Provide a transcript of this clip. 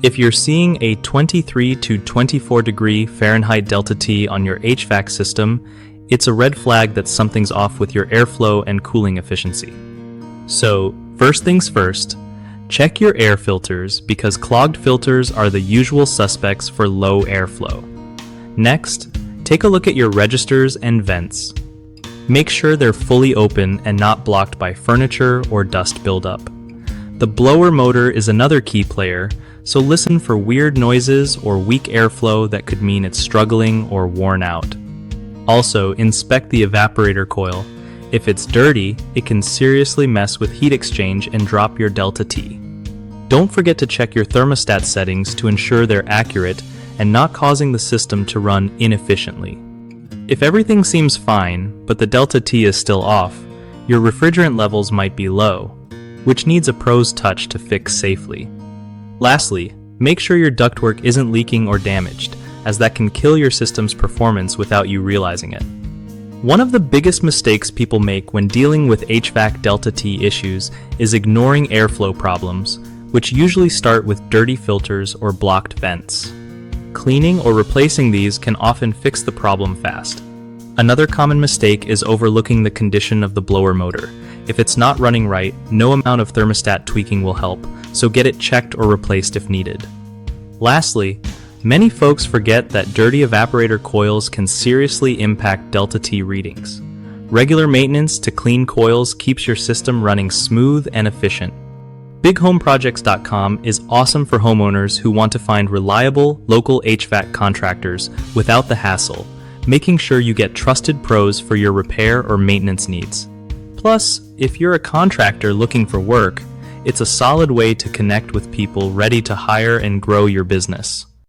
If you're seeing a 23 to 24 degree Fahrenheit Delta T on your HVAC system, it's a red flag that something's off with your airflow and cooling efficiency. So, first things first, check your air filters because clogged filters are the usual suspects for low airflow. Next, take a look at your registers and vents. Make sure they're fully open and not blocked by furniture or dust buildup. The blower motor is another key player, so listen for weird noises or weak airflow that could mean it's struggling or worn out. Also, inspect the evaporator coil. If it's dirty, it can seriously mess with heat exchange and drop your Delta T. Don't forget to check your thermostat settings to ensure they're accurate and not causing the system to run inefficiently. If everything seems fine, but the Delta T is still off, your refrigerant levels might be low, which needs a pro's touch to fix safely. Lastly, make sure your ductwork isn't leaking or damaged, as that can kill your system's performance without you realizing it. One of the biggest mistakes people make when dealing with HVAC Delta T issues is ignoring airflow problems, which usually start with dirty filters or blocked vents. Cleaning or replacing these can often fix the problem fast. Another common mistake is overlooking the condition of the blower motor. If it's not running right, no amount of thermostat tweaking will help, so get it checked or replaced if needed. Lastly, many folks forget that dirty evaporator coils can seriously impact Delta T readings. Regular maintenance to clean coils keeps your system running smooth and efficient. BigHomeProjects.com is awesome for homeowners who want to find reliable, local HVAC contractors without the hassle, making sure you get trusted pros for your repair or maintenance needs. Plus, if you're a contractor looking for work, it's a solid way to connect with people ready to hire and grow your business.